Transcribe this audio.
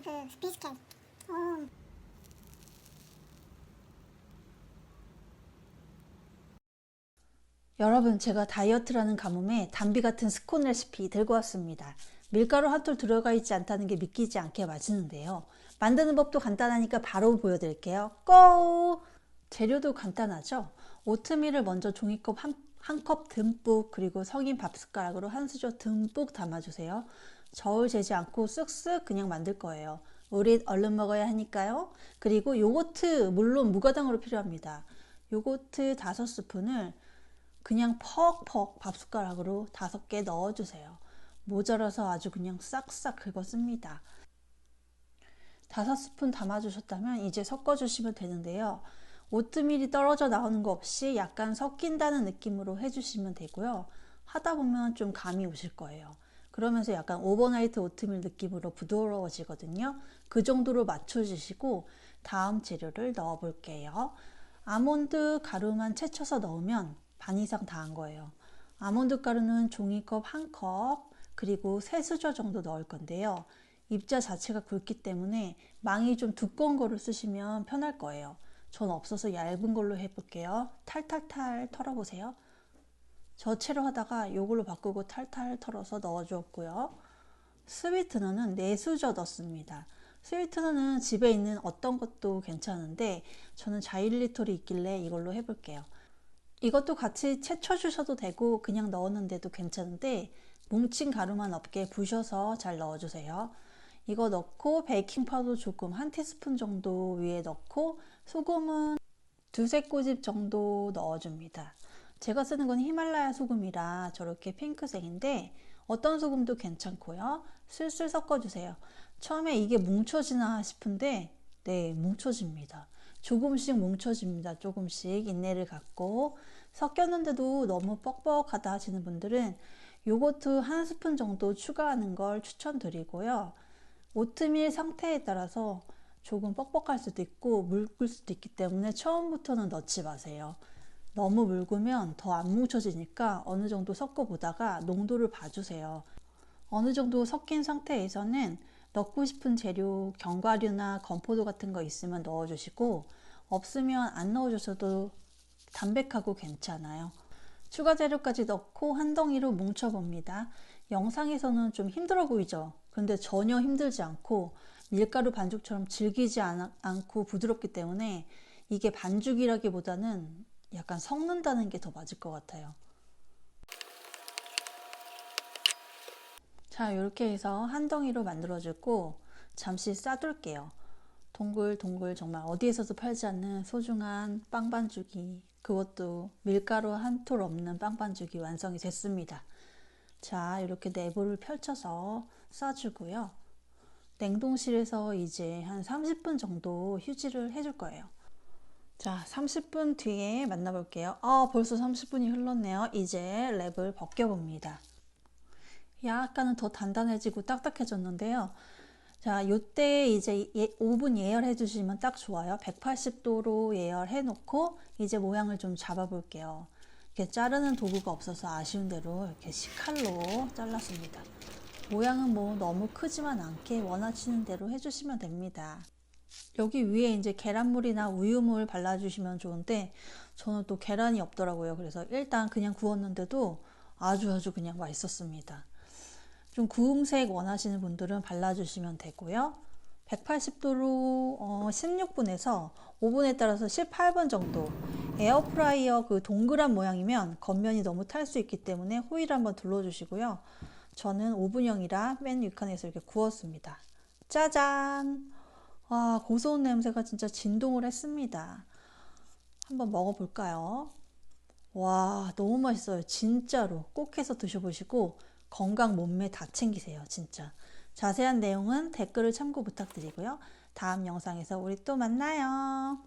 그 비스켓. 여러분, 제가 다이어트라는 가뭄에 담비 같은 스콘 레시피 들고 왔습니다. 밀가루 한 톨 들어가 있지 않다는 게 믿기지 않게 맛있는데요. 만드는 법도 간단하니까 바로 보여드릴게요. 고! 재료도 간단하죠? 오트밀을 먼저 종이컵 한 컵 듬뿍, 그리고 석인 밥 숟가락으로 한 수저 듬뿍 담아주세요. 저울 재지 않고 쓱쓱 그냥 만들 거예요. 우리 얼른 먹어야 하니까요. 그리고 요거트, 물론 무가당으로 필요합니다. 요거트 5스푼을 그냥 퍽퍽 밥숟가락으로 5개 넣어주세요. 모자라서 아주 그냥 싹싹 긁었습니다. 5스푼 담아주셨다면 이제 섞어주시면 되는데요. 오트밀이 떨어져 나오는 거 없이 약간 섞인다는 느낌으로 해주시면 되고요. 하다 보면 좀 감이 오실 거예요. 그러면서 약간 오버나이트 오트밀 느낌으로 부드러워지거든요. 그 정도로 맞춰주시고 다음 재료를 넣어 볼게요. 아몬드 가루만 채쳐서 넣으면 반 이상 다 한 거예요. 아몬드 가루는 종이컵 1컵, 그리고 3수저 정도 넣을 건데요. 입자 자체가 굵기 때문에 망이 좀 두꺼운 거를 쓰시면 편할 거예요. 전 없어서 얇은 걸로 해볼게요. 탈탈탈 털어보세요. 저채로 하다가 이걸로 바꾸고 탈탈 털어서 넣어주었고요. 스위트너는 4수저 넣습니다. 스위트너는 집에 있는 어떤 것도 괜찮은데 저는 자일리톨이 있길래 이걸로 해볼게요. 이것도 같이 채쳐 주셔도 되고 그냥 넣었는데도 괜찮은데 뭉친 가루만 없게 부셔서 잘 넣어주세요. 이거 넣고 베이킹 파우더 조금 1티스푼 정도 위에 넣고 소금은 2-3꼬집 정도 넣어줍니다. 제가 쓰는 건 히말라야 소금이라 저렇게 핑크색인데 어떤 소금도 괜찮고요. 슬슬 섞어주세요. 처음에 이게 뭉쳐지나 싶은데 네, 뭉쳐집니다. 조금씩 뭉쳐집니다. 조금씩 인내를 갖고 섞였는데도 너무 뻑뻑하다 하시는 분들은 요거트 1스푼 정도 추가하는 걸 추천드리고요. 오트밀 상태에 따라서 조금 뻑뻑할 수도 있고 묽을 수도 있기 때문에 처음부터는 넣지 마세요. 너무 묽으면 더 안 뭉쳐지니까 어느 정도 섞어 보다가 농도를 봐주세요. 어느 정도 섞인 상태에서는 넣고 싶은 재료, 견과류나 건포도 같은 거 있으면 넣어주시고 없으면 안 넣어주셔도 담백하고 괜찮아요. 추가 재료까지 넣고 한 덩이로 뭉쳐봅니다. 영상에서는 좀 힘들어 보이죠? 근데 전혀 힘들지 않고 밀가루 반죽처럼 질기지 않고 부드럽기 때문에 이게 반죽이라기보다는 약간 섞는다는 게 더 맞을 것 같아요. 자, 이렇게 해서 한 덩이로 만들어주고 잠시 싸둘게요. 동글동글 정말 어디에서도 팔지 않는 소중한 빵 반죽이, 그것도 밀가루 한 톨 없는 빵 반죽이 완성이 됐습니다. 자, 이렇게 내부를 펼쳐서 싸주고요. 냉동실에서 이제 한 30분 정도 휴지를 해줄 거예요. 자, 30분 뒤에 만나볼게요. 벌써 30분이 흘렀네요. 이제 랩을 벗겨봅니다. 약간은 더 단단해지고 딱딱해졌는데요. 자, 요때 이제 오븐 예열해 주시면 딱 좋아요. 180도로 예열해 놓고 이제 모양을 좀 잡아 볼게요. 이렇게 자르는 도구가 없어서 아쉬운 대로 이렇게 식칼로 잘랐습니다. 모양은 뭐 너무 크지만 않게 원하시는 대로 해주시면 됩니다. 여기 위에 이제 계란물이나 우유물 발라주시면 좋은데 저는 또 계란이 없더라고요. 그래서 일단 그냥 구웠는데도 아주 그냥 맛있었습니다. 좀 구움색 원하시는 분들은 발라주시면 되고요. 180도로 16분에서 오븐에 따라서 18분 정도, 에어프라이어 그 동그란 모양이면 겉면이 너무 탈 수 있기 때문에 호일 한번 둘러주시고요. 저는 오븐형이라 맨 위칸에서 이렇게 구웠습니다. 짜잔! 와, 고소한 냄새가 진짜 진동을 했습니다. 한번 먹어볼까요? 와, 너무 맛있어요. 진짜로 꼭 해서 드셔보시고 건강 몸매 다 챙기세요. 진짜. 자세한 내용은 댓글을 참고 부탁드리고요. 다음 영상에서 우리 또 만나요.